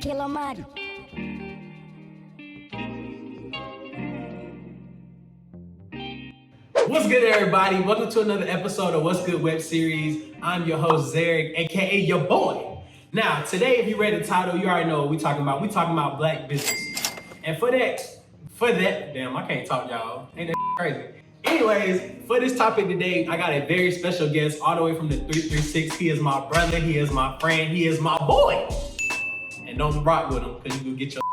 Killer Mari. What's good, everybody? Welcome to another episode of What's Good Web Series. I'm your host, Zarek, aka your boy. Now, today, if you read the title, you already know what we're talking about. We're talking about black business. And for that, damn, I can't talk, y'all. Ain't that crazy? Anyways, for this topic today, I got a very special guest all the way from the 336. He is my brother, he is my friend, he is my boy. And don't rock with him, because you will get your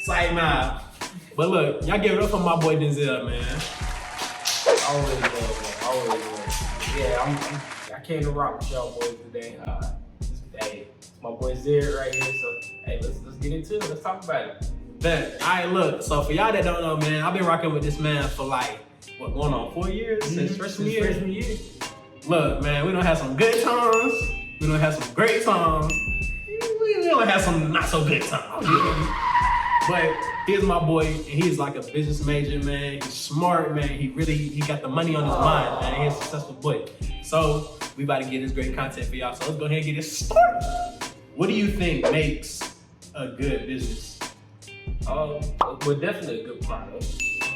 Psych, nah. But look, y'all give it up for my boy Denzel, man. Always love, man. Always love. Yeah, I came to rock with y'all boys today. Hey, it's my boy Zed right here. So, hey, let's get into it. Let's talk about it. Bet. All right, look. So for y'all that don't know, man, I've been rocking with this man for like going on 4 years since freshman year. Look, man, we don't have some good times. We don't have some great times. We don't have some not so good times. But here's my boy, and he's like a business major, man. He's smart, man. He got the money on his mind, man. He's a successful boy. So we about to get this great content for y'all. So let's go ahead and get it started. What do you think makes a good business? Well, definitely a good product.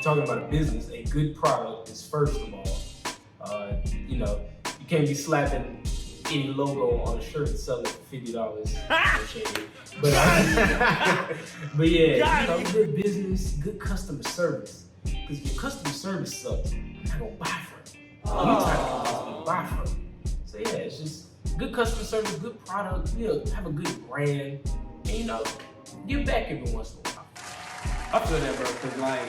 Talking about a business, a good product is first of all, you can't be slapping any logo on a shirt and selling it for $50. But yeah, good business, good customer service. Because if your customer service sucks, I'm not gonna buy from it. You try to buy from it. So yeah, it's just good customer service, good product, have a good brand, and give back every once in a while. I feel that, bro, because like,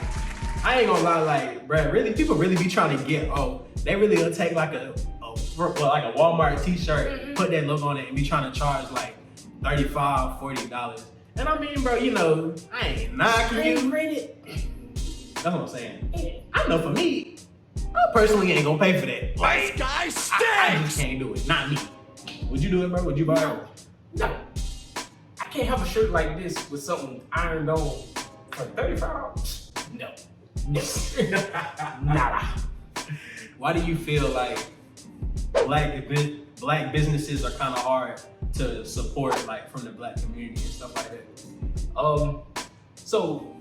I ain't gonna lie, like, bro, really, people really be trying to they really gonna take like a Walmart t-shirt, put that logo on it, and be trying to charge like $35, $40. And I mean, bro, I ain't knocking you. That's what I'm saying. I know for me, I personally ain't gonna pay for that. Like, this guy stinks. I just can't do it. Not me. Would you do it, bro? Would you buy it? No. I can't have a shirt like this with something ironed on for $35. No. Nada. Why do you feel like black businesses are kind of hard to support, like from the black community and stuff like that? So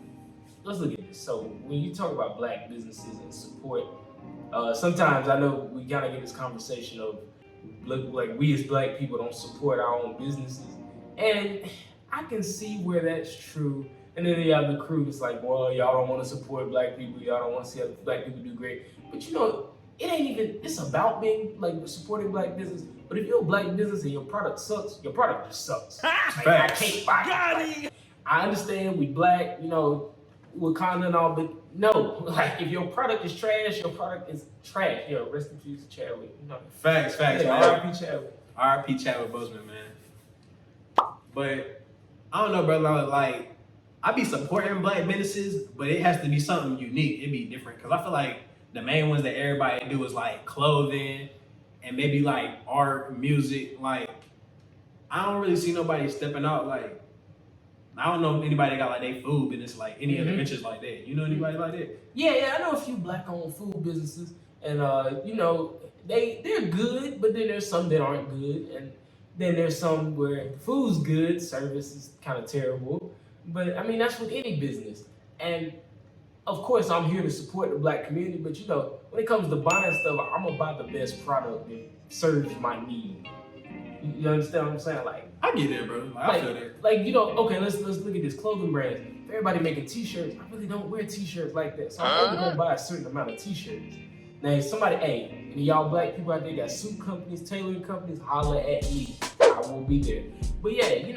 let's look at this. So when you talk about black businesses and support, sometimes I know we kind of get this conversation of like we as black people don't support our own businesses, and I can see where that's true. And then you have the crew that's like, well, y'all don't want to support black people, y'all don't want to see other black people do great. But it ain't even, it's about being like supporting black business. But if you're a black business and your product sucks, your product just sucks. Like, I can't buy it. Like, I understand we black, Wakanda and all, but no, like if your product is trash, your product is trash. Rest in peace, Chadwick. Facts. R.I.P. Chadwick. R.I.P. Chadwick Boseman, man. But I don't know, brother. Like, I be supporting black businesses, but it has to be something unique. It'd be different, because I feel like the main ones that everybody do is like clothing and maybe like art, music. Like, I don't really see nobody stepping out. Like, I don't know anybody that got like their food business, like any other ventures like that. You know anybody like that? Yeah, I know a few black-owned food businesses, and they're good, but then there's some that aren't good, and then there's some where the food's good, service is kind of terrible. But I mean, that's with any business. And of course, I'm here to support the black community, but when it comes to buying stuff, I'm gonna buy the best product that serves my need. You understand what I'm saying? Like, I get that, bro. I feel that. Like, okay, let's look at this clothing brand. Everybody making t-shirts. I really don't wear t-shirts like that. So I'm only gonna buy a certain amount of t-shirts. Now, if somebody, any of y'all black people out there got suit companies, tailoring companies, holler at me. I will be there. But yeah, you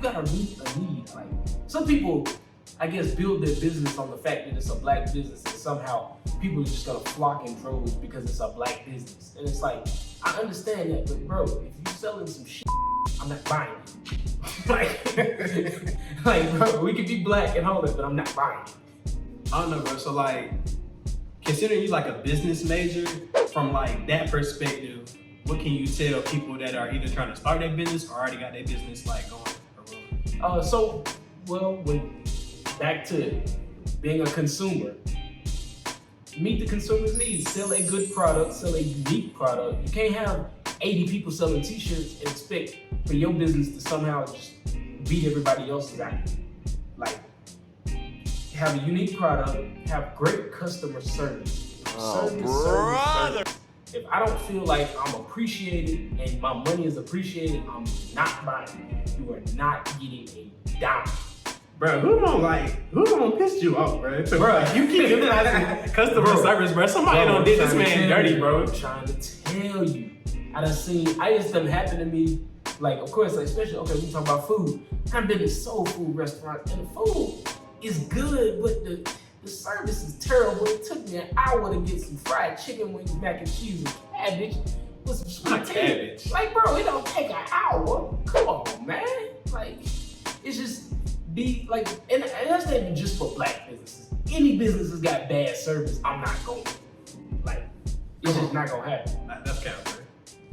gotta meet a need. Like, some people, I guess, build their business on the fact that it's a black business, and somehow people are just gonna flock in droves because it's a black business. And it's like, I understand that, but bro, if you selling some shit, I'm not buying it. like, bro, we could be black and hold it, but I'm not buying it. I don't know, bro. So like, considering you like a business major, from like that perspective, what can you tell people that are either trying to start their business or already got their business like going or rolling? Back to being a consumer. Meet the consumer's needs. Sell a good product, sell a unique product. You can't have 80 people selling t-shirts and expect for your business to somehow just beat everybody else's out. Like, have a unique product, have great customer service. Service. If I don't feel like I'm appreciated and my money is appreciated, I'm not buying it. You are not getting a dime. Bro, who gonna piss you off, bro? Bro, you keep emphasizing customer service, bro. Somebody done did this man dirty, bro. I'm trying to tell you. I just done happened to me. Like, of course, like, especially, okay, we talk about food. I've been in soul food restaurants, and the food is good, but the service is terrible. It took me an hour to get some fried chicken wings, mac and cheese, and cabbage with some sweet cabbage. Like, bro, it don't take an hour. Come on, man. Like, it's just and that's not even just for black businesses. Any business has got bad service, I'm not going. Like, it's just not gonna happen. That's kind of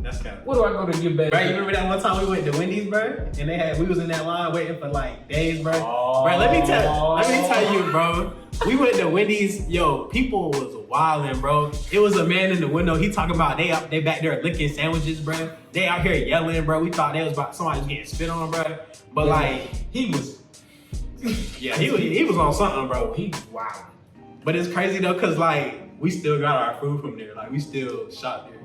That's kind of. What do I go to get bad? Bro, you remember that one time we went to Wendy's, bro? And we was in that line waiting for like days, bro. Bro, let me tell you, bro. We went to Wendy's, yo, people was wilding, bro. It was a man in the window. He talking about they back there licking sandwiches, bro. They out here yelling, bro. We thought they was about somebody was getting spit on, bro. But like he was on something, bro. He was wild. But it's crazy though, cause like we still got our food from there. Like we still shop there.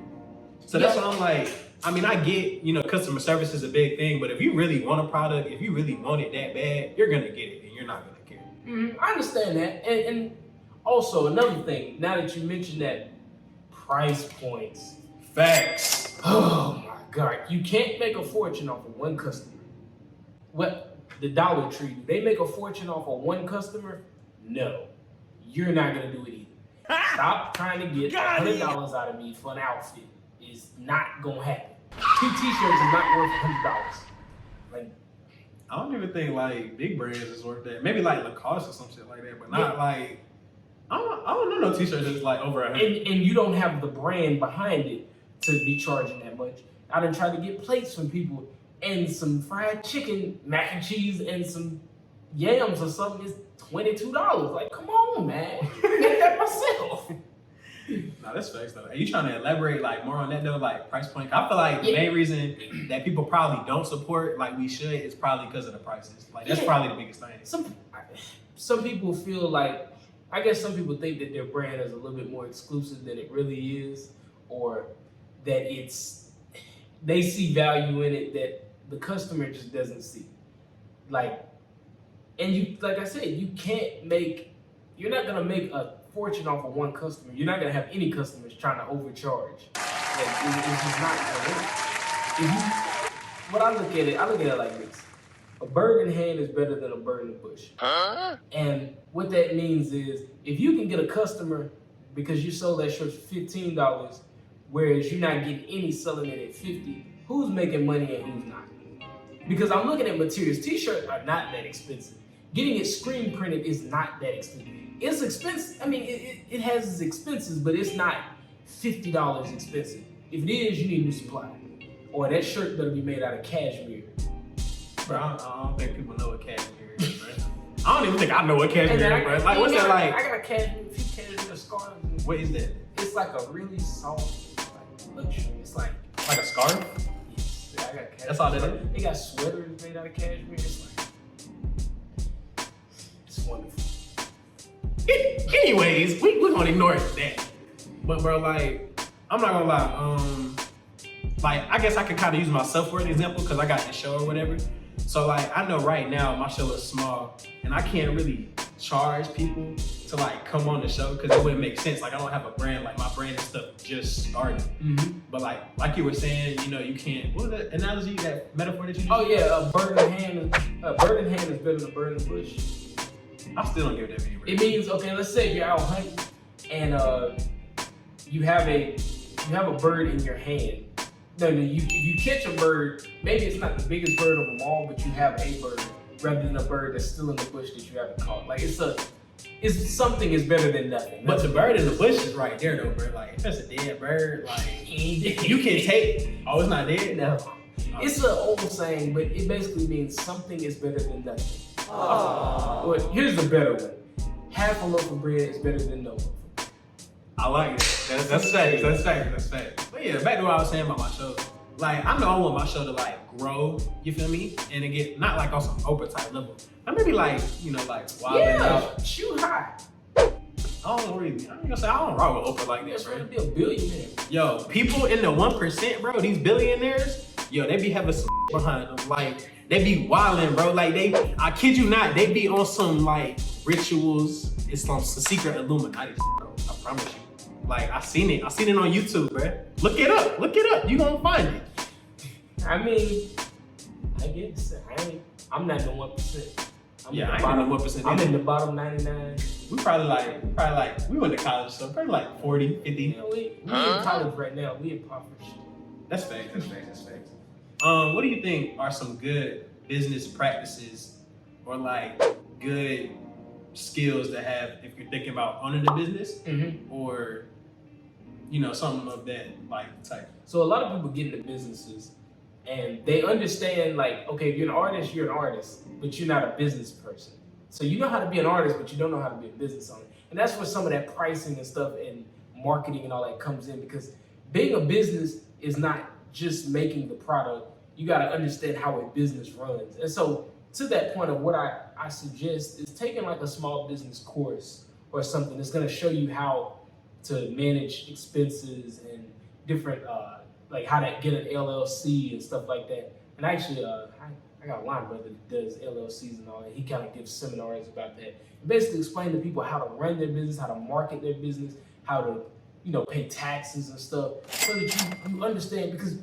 So that's why I'm like, I mean, I get, customer service is a big thing, but if you really want a product, if you really want it that bad, you're gonna get it and you're not gonna care. Mm-hmm. I understand that. And also another thing, now that you mentioned that, price points. Facts. Oh my God. You can't make a fortune off of one customer. What, the Dollar Tree, do they make a fortune off of one customer? No. You're not gonna do it either. Stop trying to get $100 out of me for an outfit. It's not gonna happen. 2 t-shirts is not worth $100. Like, I don't even think like big brands is worth that. Maybe like Lacoste or some shit like that, but not like I don't know no t-shirts that's like over $100. And you don't have the brand behind it to be charging that much. I done tried to get plates from people and some fried chicken, mac and cheese, and some yams or something is $22. Like, come on, man. Make that myself. No, that's facts though. Are you trying to elaborate like more on that though, like price point? I feel like the main reason that people probably don't support like we should is probably because of the prices. Like that's probably the biggest thing. Some people feel like, I guess some people think that their brand is a little bit more exclusive than it really is, or that they see value in it that the customer just doesn't see. Like I said, you're not gonna make a fortune off of one customer. You're not gonna have any customers trying to overcharge. Like, it's just not gonna work. What I look at it like this: a bird in hand is better than a bird in the bush. And what that means is, if you can get a customer because you sold that shirt for $15, whereas you're not getting any selling it at $50, who's making money and who's not? Because I'm looking at materials. T-shirts are not that expensive. Getting it screen printed is not that expensive. It's expensive. I mean, it has its expenses, but it's not $50 expensive. If it is, you need new supply. Or that shirt better be made out of cashmere. Bro, I don't think people know what cashmere is, bro. I don't even think I know what cashmere is, bro. Like, what's that like? I got a few cashmere scarves. What is that? It's like a really soft, like, luxury. It's like a scarf? Yes. I got cashmere. That's all that is? They got sweaters made out of cashmere. It's wonderful. Anyways, we're gonna ignore that. But bro, like, I'm not gonna lie. Like, I guess I could kind of use myself for an example because I got the show or whatever. So like, I know right now my show is small and I can't really charge people to like come on the show because it wouldn't make sense. Like, I don't have a brand. Like, my brand and stuff just started. Mm-hmm. But like you were saying, you can't. What was that analogy, that metaphor that you used? Oh yeah, a bird in hand is better than a bird in the bush. I still don't give that meaning. It means, okay, let's say you're out hunting and you have a bird in your hand. No, you catch a bird, maybe it's not the biggest bird of them all, but you have a bird rather than a bird that's still in the bush that you haven't caught. Like, it's something is better than nothing. But the bird in the bush is right there though, bro. Like, if that's a dead bird, like you can take. Oh, it's not dead? No. It's an old saying, but it basically means something is better than nothing. But here's the better one. Half a loaf of bread is better than no loaf. I like it. That's facts. But yeah, back to what I was saying about my show. like I know I want my show to like grow, you feel me? And to get not like on some Oprah type level. But maybe like, you know, like wilding out. Shoot high. I don't really, I'm gonna say I don't rock with Oprah like That's that, gonna bro. be a billionaire. Yo, people in the 1%, bro, these billionaires, yo, they be having some behind them. Like, they be wilding, bro. Like, I kid you not, they be on some like rituals. It's some secret Illuminati, bro. I promise you. Like, I seen it on YouTube, bro. Look it up. You gonna find it. I mean, I guess I'm not in the 1%. I'm in the 1%. I'm in the bottom 99. We probably like, we went to college, so probably like 40, 50. Yeah, we in college right now. We impoverished. That's facts. What do you think are some good business practices or like good skills to have if you're thinking about owning a business or, you know, something of that like type? So a lot of people get into businesses and they understand like, okay, if you're an artist, but you're not a business person. So you know how to be an artist, but you don't know how to be a business owner. And that's where some of that pricing and stuff and marketing and all that comes in, because being a business is not just making the product. You got to understand how a business runs. And so to that point of what I suggest is taking like a small business course or something that's going to show you how to manage expenses and different, like how to get an LLC and stuff like that. And actually, I got a line brother that does LLCs and all that. He kind of gives seminars about that. Basically explain to people how to run their business, how to market their business, how to, you know, pay taxes and stuff, so that you understand, because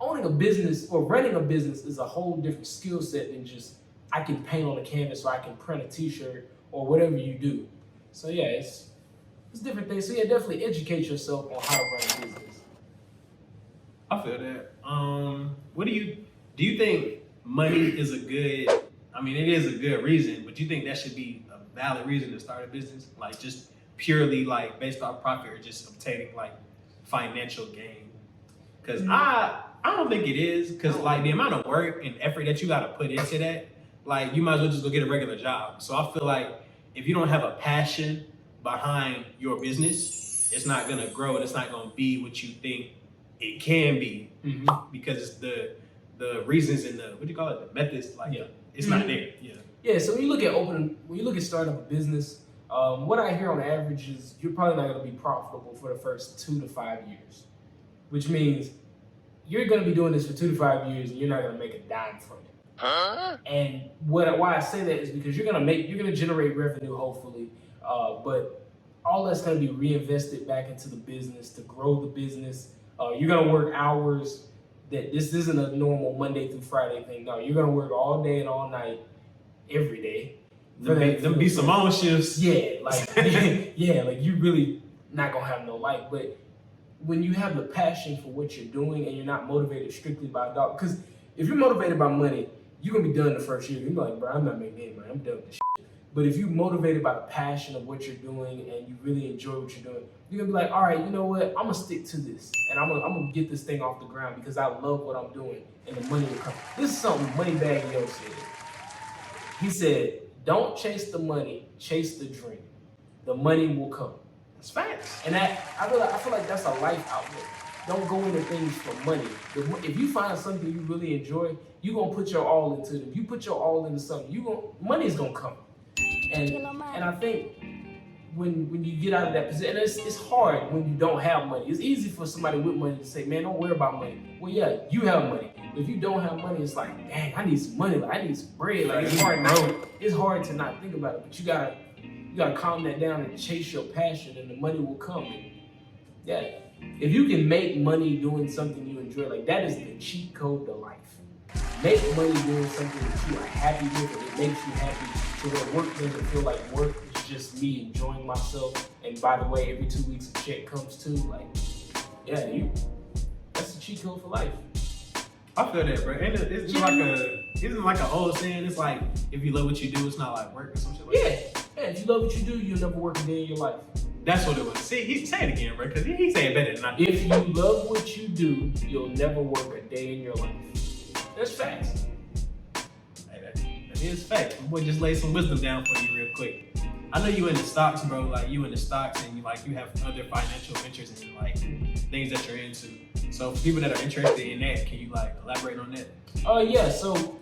owning a business or running a business is a whole different skill set than just I can paint on a canvas or I can print a t-shirt or whatever you do. So yeah, it's different things. So yeah, definitely educate yourself on how to run a business. I feel that. What do you think money is a good, I mean, it is a good reason, but you think that should be a valid reason to start a business? Like just purely like based off profit or just obtaining like financial gain? Because I don't think it is, because like the amount of work and effort that you got to put into that, like you might as well just go get a regular job. So I feel like if you don't have a passion behind your business, it's not going to grow and it's not going to be what you think it can be, because the reasons and the, what do you call it, the methods, like it's not there. Yeah, so when you look at starting up a business, what I hear on average is you're probably not going to be profitable for the first 2 to 5 years, which means you're going to be doing this for 2 to 5 years and you're not going to make a dime from it. And why I say that is because you're going to generate revenue, hopefully, but all that's going to be reinvested back into the business to grow the business. You're going to work hours that this isn't a normal Monday through Friday thing. No, you're going to work all day and all night, every day. Them be some own shifts. Yeah, like like you really not gonna have no life. But when you have the passion for what you're doing and you're not motivated strictly by a dollar, because if you're motivated by money, you're gonna be done the first year. You're like, bro, I'm not making any money. I'm done with this shit. But if you're motivated by the passion of what you're doing and you really enjoy what you're doing, you're gonna be like, all right, you know what? I'm gonna stick to this and I'm gonna get this thing off the ground because I love what I'm doing and the money will come. This is something Moneybagg Yo said. He said, don't chase the money, chase the dream. The money will come. That's facts. And I feel like that's a life outlook. Don't go into things for money. If you find something you really enjoy, you're gonna put your all into it. If you put your all into something, money's gonna come. And I think when you get out of that position, and it's hard when you don't have money. It's easy for somebody with money to say, man, don't worry about money. Well, yeah, you have money. But if you don't have money, it's like, dang, I need some money. Like, I need some bread. Like, it's hard to not think about it. But you gotta calm that down and chase your passion, and the money will come. And yeah, if you can make money doing something you enjoy, like that is the cheat code to life. Make money doing something that you are happy with, and it makes you happy. So that work doesn't feel like work. It's just me enjoying myself. And by the way, every 2 weeks a check comes too. Like, yeah, that's the cheat code for life. I feel that, bro. And isn't like an old saying. It's like if you love what you do, it's not like work or some shit like that. Yeah. If you love what you do, you'll never work a day in your life. That's what it was. See, he say it again, bro, because he say it better than I do. If you love what you do, you'll never work a day in your life. That's facts. Hey, that is facts. Boy, just lay some wisdom down for you real quick. I know you into stocks, bro. Like you into stocks, and you have other financial ventures and like things that you're into. So for people that are interested in that, can you like elaborate on that? Yeah. So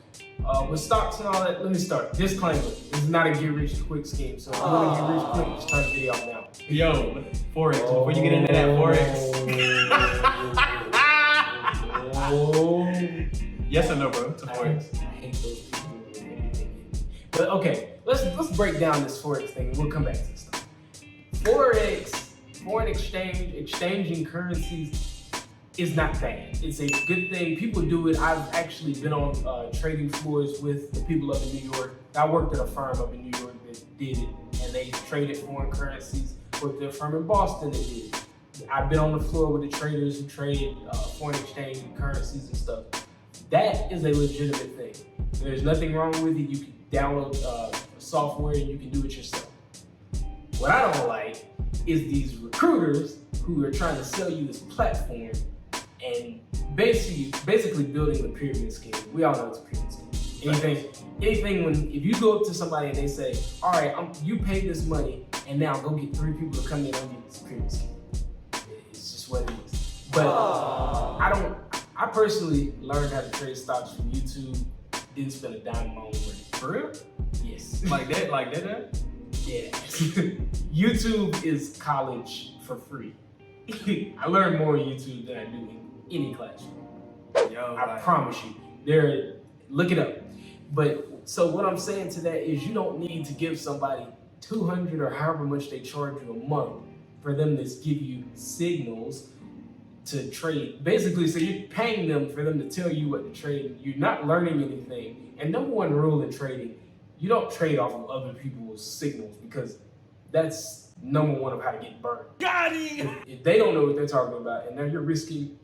with stocks and all that, let me start. Disclaimer: this is not a get rich quick scheme. So if you want to get rich quick, just turn the video off now. Yo, Forex. Before you get into that Forex. Yes or no, bro? To Forex. I hate those people who do everything. But okay, let's break down this Forex thing, and we'll come back to this stuff. Forex, foreign exchange, exchanging currencies is not bad. It's a good thing. People do it. I've actually been on trading floors with the people up in New York. I worked at a firm up in New York that did it, and they traded foreign currencies. Worked at a firm in Boston that did it. I've been on the floor with the traders who trade foreign exchange currencies and stuff. That is a legitimate thing. There's nothing wrong with it. You can download software and you can do it yourself. What I don't like is these recruiters who are trying to sell you this platform and basically building the pyramid scheme. We all know it's a pyramid scheme. Anything if you go up to somebody and they say, all right, you pay this money and now go get 3 people to come in on you, it's a pyramid scheme. It's just what it is. But I personally learned how to trade stocks from YouTube. Didn't spend a dime of my own money. For real? Yes. Like that? Yeah. YouTube is college for free. I learned more on YouTube than I do in any classroom. Yo, I promise you. Look it up. But so what I'm saying to that is you don't need to give somebody $200 or however much they charge you a month for them to give you signals to trade. Basically, so you're paying them for them to tell you what to trade. You're not learning anything. And number one rule in trading, you don't trade off of other people's signals because that's number one of how to get burned. Got it! If they don't know what they're talking about, and now you're risking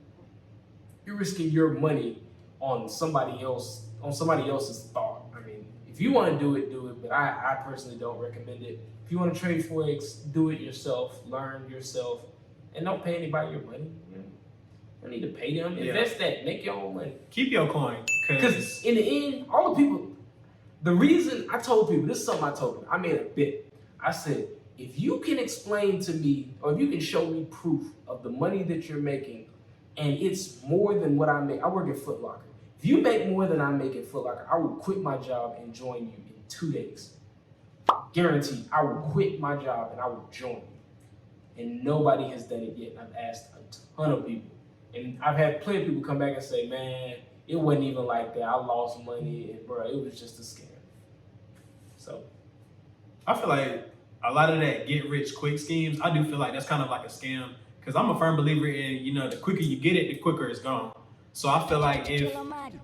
your money on somebody else's thought. I mean, if you want to do it, but I personally don't recommend it. If you want to trade Forex, do it yourself, learn yourself, and don't pay anybody your money. You don't need to pay them. Invest that, make your own money. Keep your coin. Because in the end, all the people, the reason I told people, this is something I told them, I made a bit. I said, if you can explain to me, or if you can show me proof of the money that you're making, and it's more than what I make, I work at Foot Locker. If you make more than I make at Foot Locker, I will quit my job and join you in 2 days. Guaranteed, I will quit my job and I will join you. And nobody has done it yet. And I've asked a ton of people. And I've had plenty of people come back and say, man, it wasn't even like that. I lost money, and bro, it was just a scam. So I feel like a lot of that get rich quick schemes, I do feel like that's kind of like a scam. Because I'm a firm believer in, the quicker you get it, the quicker it's gone. So I feel like if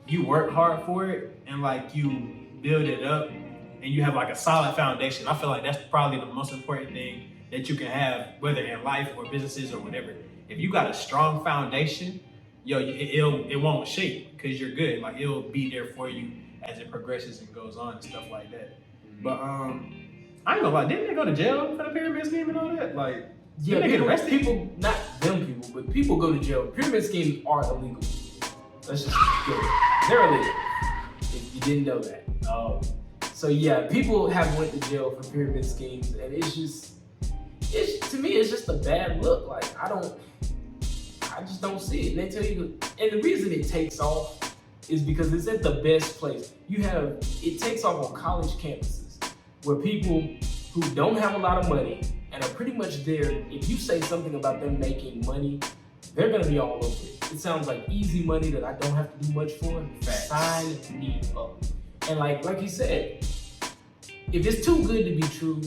you work hard for it and like you build it up and you have like a solid foundation, I feel like that's probably the most important thing that you can have, whether in life or businesses or whatever. If you got a strong foundation, it won't shake because you're good. Like it'll be there for you as it progresses and goes on and stuff like that. But I ain't gonna lie, didn't they go to jail for the pyramid scheme and all that? Like, yeah, people, not them people, but people go to jail. Pyramid schemes are illegal. Let's just get it. They're illegal. If you didn't know that. So yeah, people have went to jail for pyramid schemes, and to me, it's just a bad look. Like I just don't see it. And they tell you, and the reason it takes off is because it's at the best place. It takes off on college campuses where people who don't have a lot of money and are pretty much there, if you say something about them making money, they're gonna be all over it. It sounds like easy money that I don't have to do much for. Sign me up. And like you said, if it's too good to be true,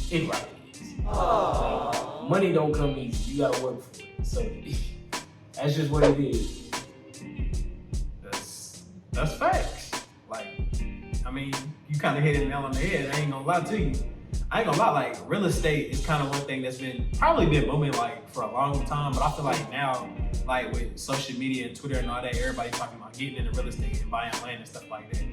it probably is. Like, money don't come easy. You gotta work for it. So that's just what it is. That's facts. Like, I mean, you kind of hit it nail on the head. I ain't gonna lie to you. I ain't gonna lie, like real estate is kind of one thing that's probably been booming like for a long time, but I feel like now, like with social media and Twitter and all that, everybody's talking about getting into real estate and buying land and stuff like that.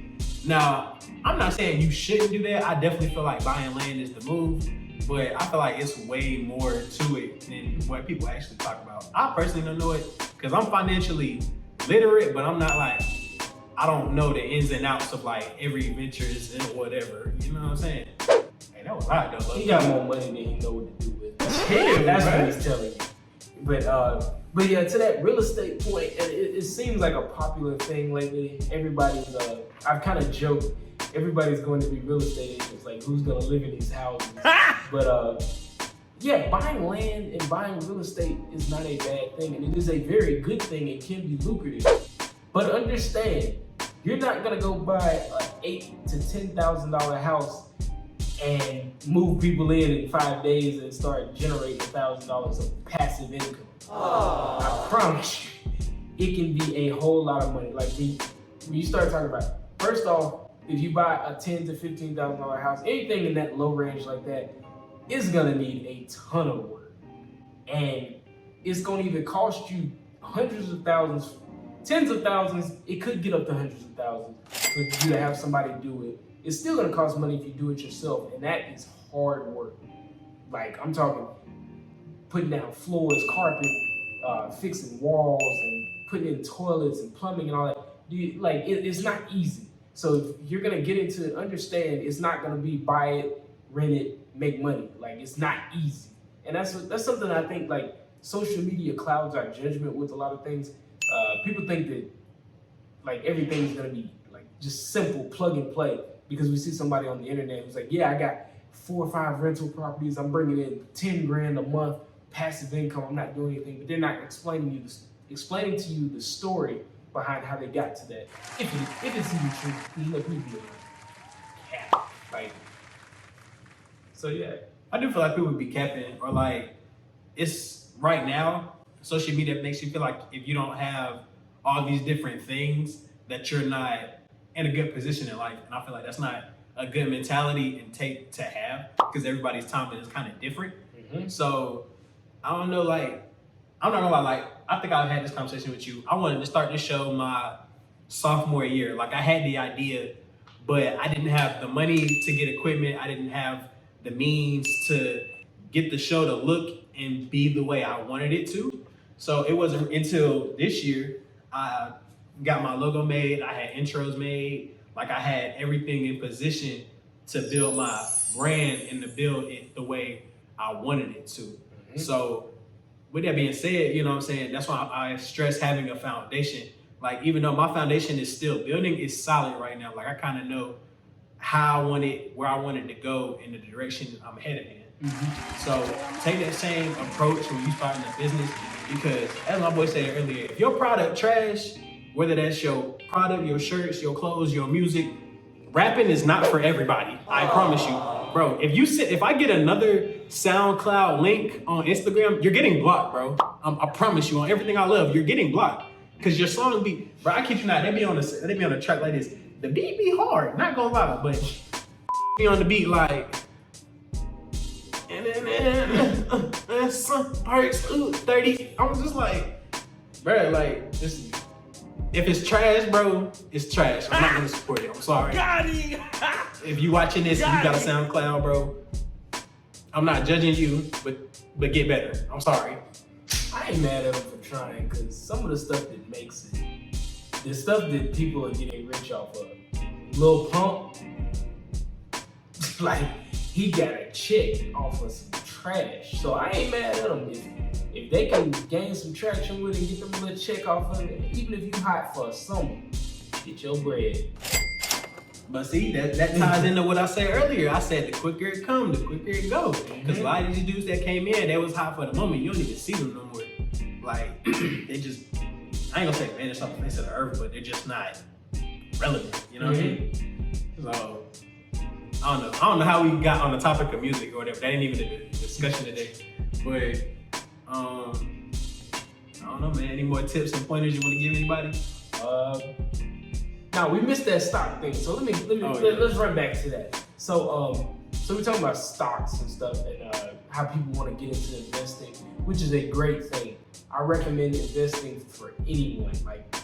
Now, I'm not saying you shouldn't do that. I definitely feel like buying land is the move, but I feel like it's way more to it than what people actually talk about. I personally don't know it because I'm financially literate, but I'm not like, I don't know the ins and outs of like every ventures and whatever. You know what I'm saying? Hey, that was hot though. He got more money than he know what to do with. Damn, that's what he's telling you. But But yeah, to that real estate point, and it seems like a popular thing lately. Everybody's, I've kind of joked, everybody's going to be real estate agents, like who's gonna live in these houses. But yeah, buying land and buying real estate is not a bad thing, and it is a very good thing. It can be lucrative. But understand, you're not gonna go buy an $8,000 to $10,000 house and move people in 5 days and start generating $1,000 of passive income. Aww. I promise you, it can be a whole lot of money. Like when you start talking about, first off, if you buy a $10,000 to $15,000 house, anything in that low range like that is gonna need a ton of work, and it's gonna either cost you hundreds of thousands, tens of thousands. It could get up to hundreds of thousands for you to have somebody do it. It's still gonna cost money if you do it yourself, and that is hard work. Like I'm talking putting down floors, carpet, fixing walls, and putting in toilets and plumbing and all that. It's not easy. So if you're gonna get into it, understand it's not gonna be buy it, rent it, make money. Like it's not easy, and that's something I think like social media clouds our judgment with a lot of things. People think that like everything's gonna be like just simple plug and play because we see somebody on the internet who's like, yeah, I got 4 or 5 rental properties, I'm bringing in 10 grand a month passive income, I'm not doing anything, but they're not explaining to you the story behind how they got to that. If it's even true, you know, people cap. Like, so yeah. I do feel like people would be capping, or like it's right now, social media makes you feel like if you don't have all these different things that you're not in a good position in life. And I feel like that's not a good mentality and take to have because everybody's timing is kind of different. Mm-hmm. So I don't know, like, I'm not gonna lie, like, I think I had this conversation with you. I wanted to start this show my sophomore year. Like I had the idea, but I didn't have the money to get equipment. I didn't have the means to get the show to look and be the way I wanted it to. So it wasn't until this year I got my logo made, I had intros made, like I had everything in position to build my brand and to build it the way I wanted it to. Mm-hmm. So with that being said, you know what I'm saying, that's why I stress having a foundation. Like even though my foundation is still building, it's solid right now. Like I kind of know how I wanted, where I wanted to go in the direction I'm headed in. Mm-hmm. So take that same approach when you starting a business, because as my boy said earlier, if your product trash, whether that's your product, your shirts, your clothes, your music, rapping is not for everybody. I promise you, bro. If I get another SoundCloud link on Instagram, you're getting blocked, bro. I promise you, on everything I love, you're getting blocked because your song be, bro. I kid you not, they be on a track like this. The beat be hard, not gonna lie, but be on the beat like. Some parts 30. I was just like, bro, like this. If it's trash, bro, it's trash. I'm not gonna support it. I'm sorry. If you watching this and you got a SoundCloud, bro, I'm not judging you, but get better. I'm sorry. I ain't mad at him for trying, because some of the stuff that makes it, the stuff that people are getting rich off of, Lil Pump, like he got a check off of some trash. So I ain't mad at him. If they can gain some traction with it and get them a little check off of it, even if you hot for a summer, get your bread. But see, that ties into what I said earlier. I said the quicker it comes, the quicker it goes. Because a lot of these dudes that came in, they was hot for the moment. You don't even see them no more. Like, they just, I ain't gonna say vanish off the face of the earth, but they're just not relevant. You know what I mean? So, I don't know how we got on the topic of music or whatever. That ain't even a discussion today. But, I don't know, man. Any more tips and pointers you want to give anybody? Now we missed that stock thing, so let's run back to that. So we're talking about stocks and stuff, and how people want to get into investing, which is a great thing. I recommend investing for anyone, like,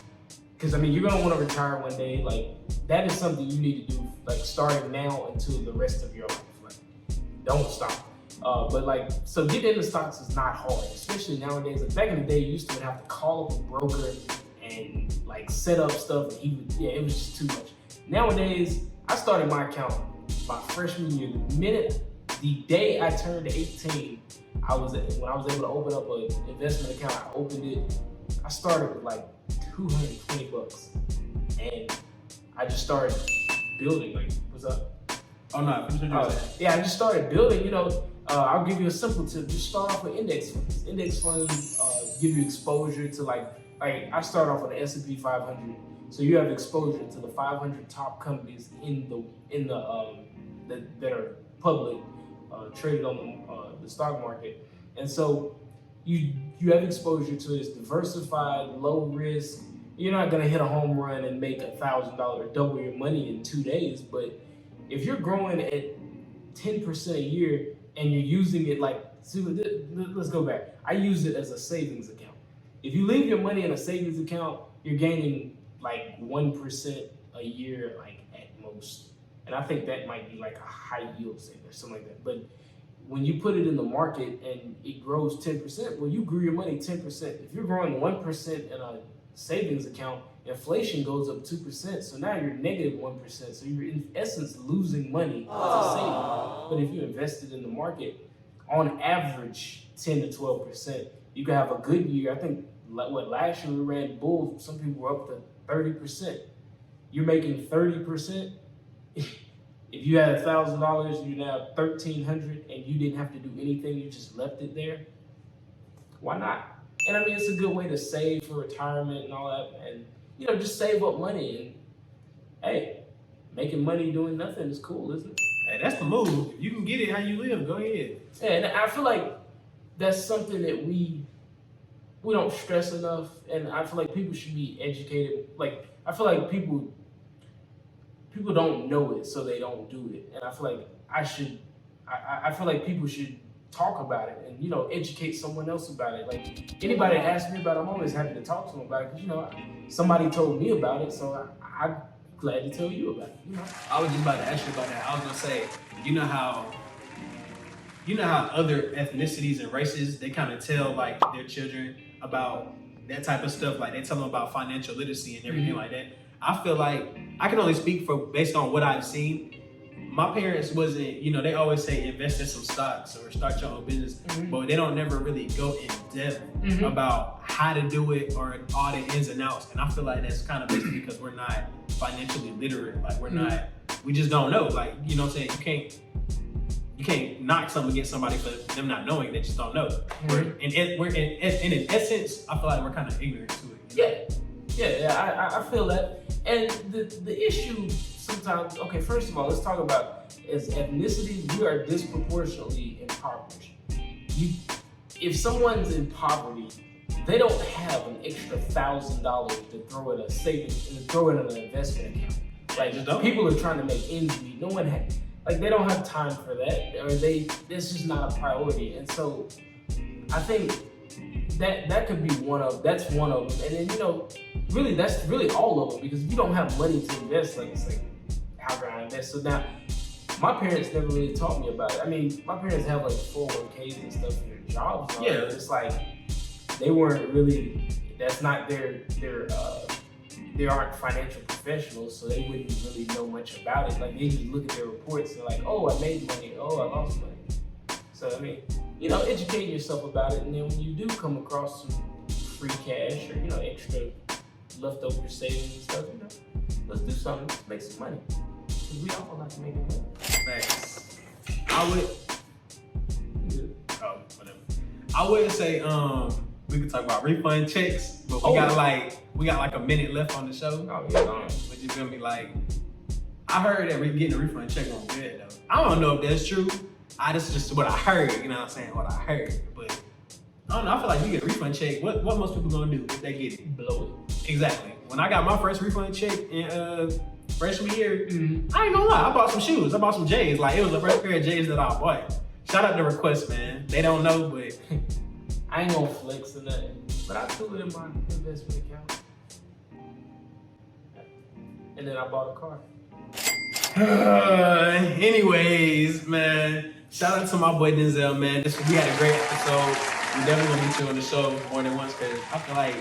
because I mean you're gonna want to retire one day. Like that is something you need to do, like starting now until the rest of your life. Like, don't stop. But like, so getting into stocks is not hard, especially nowadays. Like back in the day, you used to have to call up a broker and like set up stuff, and it was just too much. Nowadays, I started my account my freshman year. The minute the day I turned 18, when I was able to open up an investment account, I opened it. I started with like $220, and I just started building. Like, what's up? Oh no, Yeah, I just started building. I'll give you a simple tip. Just start off with index funds. Index funds give you exposure to like I start off with the S&P 500, so you have exposure to the 500 top companies that are public, traded on the stock market, and so you have exposure to it. It's diversified, low risk. You're not gonna hit a home run and make $1,000 or double your money in 2 days, but if you're growing at 10% a year and you're using it let's go back. I use it as a savings account. If you leave your money in a savings account, you're gaining like 1% a year, like at most. And I think that might be like a high yield saving or something like that. But when you put it in the market and it grows 10%, well, you grew your money 10%. If you're growing 1% in a savings account, inflation goes up 2%, so now you're negative 1%. So you're in essence losing money as a saving. But if you invested in the market, on average 10 to 12%, you can have a good year. I think last year we ran bulls, some people were up to 30%. You're making 30%. If you had $1,000, you now have $1,300, and you didn't have to do anything, you just left it there. Why not? And I mean, it's a good way to save for retirement and all that, and just save up money. And hey, making money doing nothing is cool, isn't it? Hey, that's the move. If you can get it how you live, go ahead. Yeah, and I feel like that's something that we don't stress enough, and I feel like people should be educated. Like, I feel like people don't know it, so they don't do it. And I feel like I feel like people should talk about it and educate someone else about it. Like, anybody that asks me about it, I'm always happy to talk to them about it, because somebody told me about it, so I'm glad to tell you about it. I was just about to ask you about that. I was gonna say, you know how other ethnicities and races, they kind of tell like their children about that type of stuff, like they tell them about financial literacy and everything like that. I feel like I can only speak based on what I've seen. My parents wasn't, they always say invest in some stocks or start your own business, but they don't never really go in depth about how to do it or all the ins and outs. And I feel like that's kind of basically because we're not financially literate. Like we just don't know. Like, you know what I'm saying? You can't knock something against somebody for them not knowing. They just don't know. In essence, I feel like we're kind of ignorant to it. Yeah, I feel that. And the issue sometimes, okay, first of all, let's talk about, as ethnicities, we are disproportionately impoverished. If someone's in poverty, they don't have an extra $1,000 to throw in a savings and throw in an investment account. Like, people are trying to make ends meet. No one has, like, they don't have time for that, or this is not a priority. And so I think that could be that's one of them. And then, really, that's really all of them, because if you don't have money to invest, it's like, how can I invest? So now, my parents never really taught me about it. I mean, my parents have like 401ks and stuff in their jobs. Yeah. It's like, they weren't really, that's not they aren't financial professionals, so they wouldn't really know much about it. Like, they just look at their reports and like, oh, I made money, oh, I lost money. So, I mean, educate yourself about it, and then when you do come across some free cash or, extra leftover savings and stuff, let's do something, let's make some money. Because we all like to make money. Thanks. I would say we could talk about refund checks, but we got like a minute left on the show. Oh yeah. But you feel me? Like, I heard that getting a refund check on good though. I don't know if that's true. That's just what I heard. You know what I'm saying? What I heard, but I don't know. I feel like you get a refund check. What most people gonna do if they get it? Blow it. Exactly. When I got my first refund check in freshman year, I ain't gonna lie. I bought some shoes. I bought some J's. Like, it was the first pair of J's that I bought. Shout out to Request, man. They don't know, but I ain't gonna flex or nothing. But I threw it in my investment account. And then I bought a car. Anyways, man. Shout out to my boy Denzel, man. We had a great episode. We definitely gonna meet you on the show more than once, because I feel like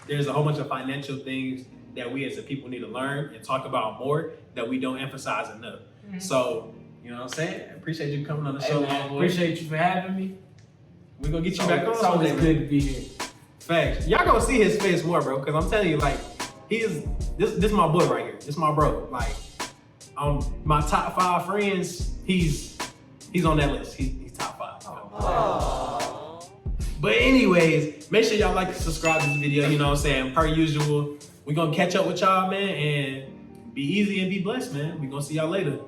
there's a whole bunch of financial things that we as a people need to learn and talk about more that we don't emphasize enough. So You know what I'm saying? I appreciate you coming on the Hey, show, man, my boy. appreciate you for having me. We're gonna get you back on. It's always someday, man. good to be here. Facts. Y'all gonna see his face more, bro, because I'm telling you, like, he is this my boy right here. This my bro. Like, my top 5 friends, he's on that list. He's top 5. Aww. But anyways, make sure y'all like and subscribe to this video, you know what I'm saying? Per usual. We're gonna catch up with y'all, man, and be easy and be blessed, man. We're gonna see y'all later.